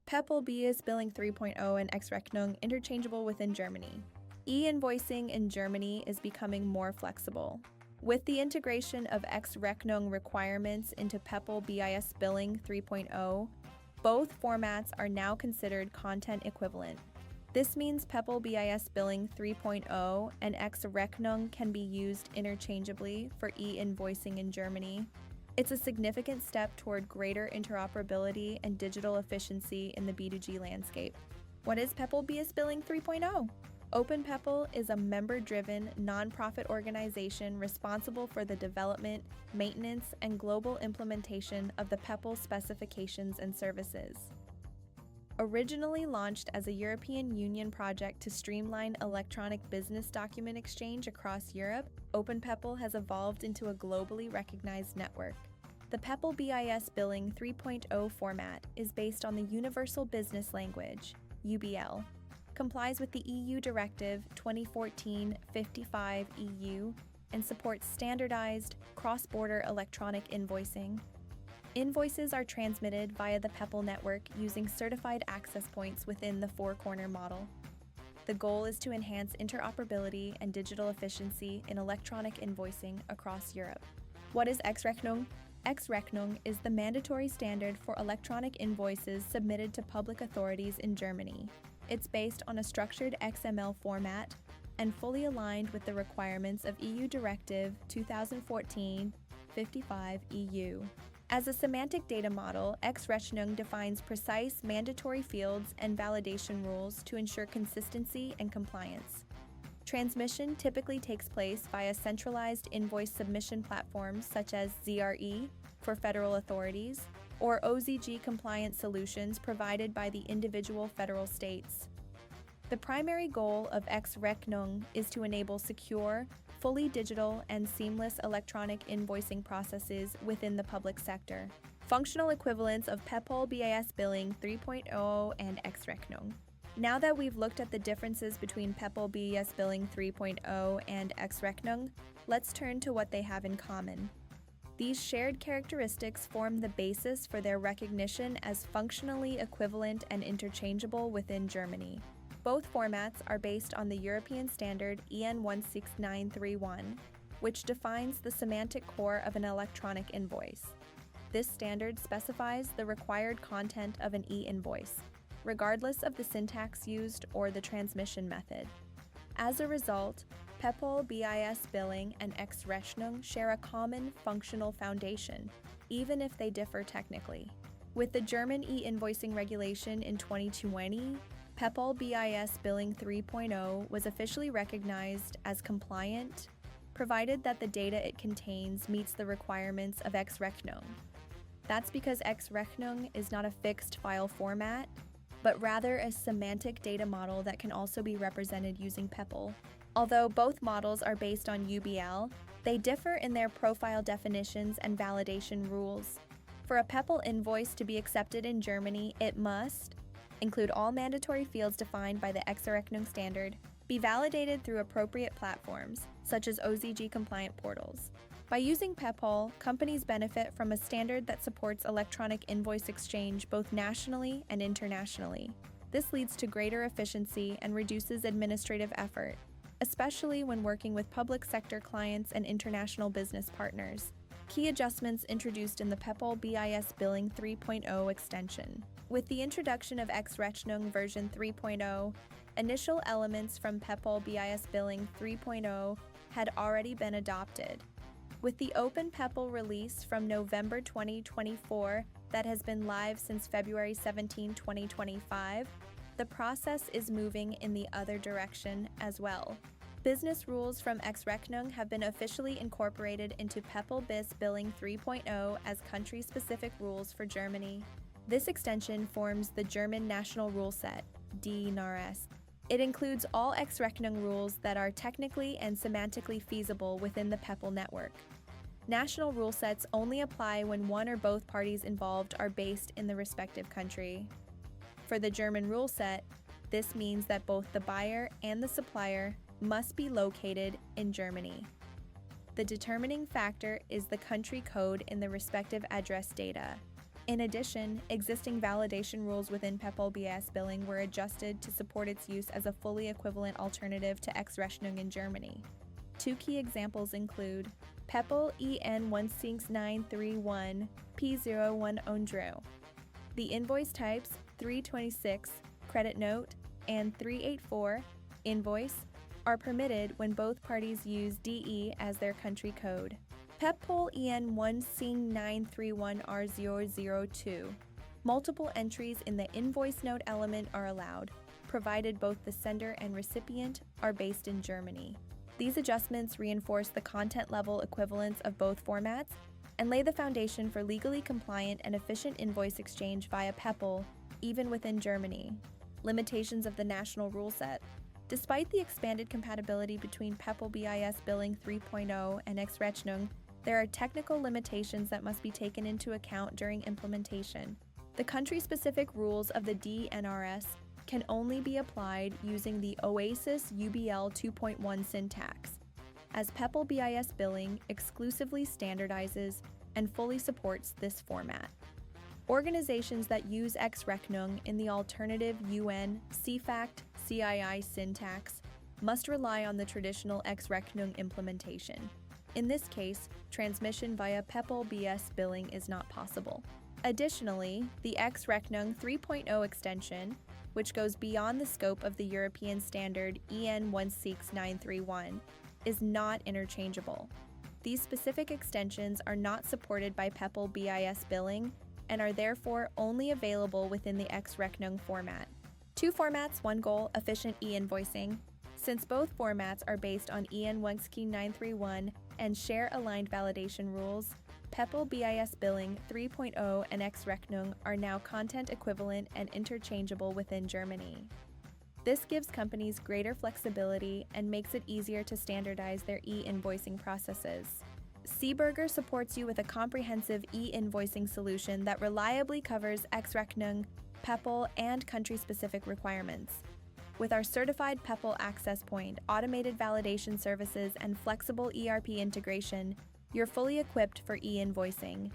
Peppol BIS Billing 3.0 and XRechnung interchangeable within Germany. E-invoicing in Germany is becoming more flexible. With the integration of XRechnung requirements into Peppol BIS Billing 3.0, both formats are now considered content equivalent. This means Peppol BIS Billing 3.0 and XRechnung can be used interchangeably for e-invoicing in Germany. It's a significant step toward greater interoperability and digital efficiency in the B2G landscape. What is Peppol BIS Billing 3.0? Open Peppol is a member-driven, nonprofit organization responsible for the development, maintenance, and global implementation of the Peppol specifications and services. Originally launched as a European Union project to streamline electronic business document exchange across Europe, Open Peppol has evolved into a globally recognized network. The Peppol BIS Billing 3.0 format is based on the Universal Business Language, UBL, complies with the EU Directive 2014/55/EU, and supports standardized, cross-border electronic invoicing. Invoices are transmitted via the Peppol network using certified access points within the four-corner model. The goal is to enhance interoperability and digital efficiency in electronic invoicing across Europe. What is XRechnung? XRechnung is the mandatory standard for electronic invoices submitted to public authorities in Germany. It's based on a structured XML format and fully aligned with the requirements of EU Directive 2014/55/EU. As a semantic data model, XRechnung defines precise mandatory fields and validation rules to ensure consistency and compliance. Transmission typically takes place via centralized invoice submission platforms such as ZRE for federal authorities or OZG-compliant solutions provided by the individual federal states. The primary goal of XRechnung is to enable secure, fully digital, and seamless electronic invoicing processes within the public sector. Functional equivalents of Peppol BIS Billing 3.0 and XRechnung. Now that we've looked at the differences between Peppol BIS Billing 3.0 and XRechnung, let's turn to what they have in common. These shared characteristics form the basis for their recognition as functionally equivalent and interchangeable within Germany. Both formats are based on the European standard EN 16931, which defines the semantic core of an electronic invoice. This standard specifies the required content of an e-invoice, regardless of the syntax used or the transmission method. As a result, Peppol BIS Billing and XRechnung share a common functional foundation, even if they differ technically. With the German e-invoicing regulation in 2020, Peppol BIS Billing 3.0 was officially recognized as compliant, provided that the data it contains meets the requirements of XRechnung. That's because XRechnung is not a fixed file format, but rather a semantic data model that can also be represented using Peppol. Although both models are based on UBL, they differ in their profile definitions and validation rules. For a Peppol invoice to be accepted in Germany, it must include all mandatory fields defined by the XRechnung standard, be validated through appropriate platforms, such as OZG-compliant portals. By using Peppol, companies benefit from a standard that supports electronic invoice exchange both nationally and internationally. This leads to greater efficiency and reduces administrative effort, especially when working with public sector clients and international business partners. Key adjustments introduced in the Peppol BIS Billing 3.0 extension. With the introduction of XRechnung version 3.0, initial elements from Peppol BIS Billing 3.0 had already been adopted. With the Open Peppol release from November 2024 that has been live since February 17, 2025, the process is moving in the other direction as well. Business rules from XRechnung have been officially incorporated into Peppol BIS Billing 3.0 as country-specific rules for Germany. This extension forms the German National Rule Set, DNRS. It includes all XRechnung rules that are technically and semantically feasible within the Peppol network. National rule sets only apply when one or both parties involved are based in the respective country. For the German rule set, this means that both the buyer and the supplier must be located in Germany. The determining factor is the country code in the respective address data. In addition, existing validation rules within Peppol BIS Billing were adjusted to support its use as a fully equivalent alternative to XRechnung in Germany. Two key examples include Peppol e-invoicing 931 P01 The invoice types 326 credit note and 384 invoice are permitted when both parties use DE as their country code. Peppol e-invoicing 931R002. Multiple entries in the invoice note element are allowed, provided both the sender and recipient are based in Germany. These adjustments reinforce the content-level equivalence of both formats and lay the foundation for legally compliant and efficient invoice exchange via Peppol, even within Germany. Limitations of the national rule set. Despite the expanded compatibility between Peppol BIS Billing 3.0 and XRechnung, there are technical limitations that must be taken into account during implementation. The country-specific rules of the DNRS can only be applied using the OASIS UBL 2.1 syntax, as Peppol BIS Billing exclusively standardizes and fully supports this format. Organizations that use XRechnung in the alternative UN CFACT CII syntax must rely on the traditional XRechnung implementation. In this case, transmission via Peppol BIS Billing is not possible. Additionally, the XRechnung 3.0 extension, which goes beyond the scope of the European standard EN 16931, is not interchangeable. These specific extensions are not supported by Peppol BIS Billing and are therefore only available within the XRechnung format. Two formats, one goal, efficient e-invoicing. Since both formats are based on EN 16931 and share aligned validation rules, Peppol BIS Billing 3.0 and XRechnung are now content equivalent and interchangeable within Germany. This gives companies greater flexibility and makes it easier to standardize their e-invoicing processes. SEEBURGER supports you with a comprehensive e-invoicing solution that reliably covers XRechnung, Peppol, and country-specific requirements. With our certified Peppol access point, automated validation services, and flexible ERP integration, you're fully equipped for e-invoicing.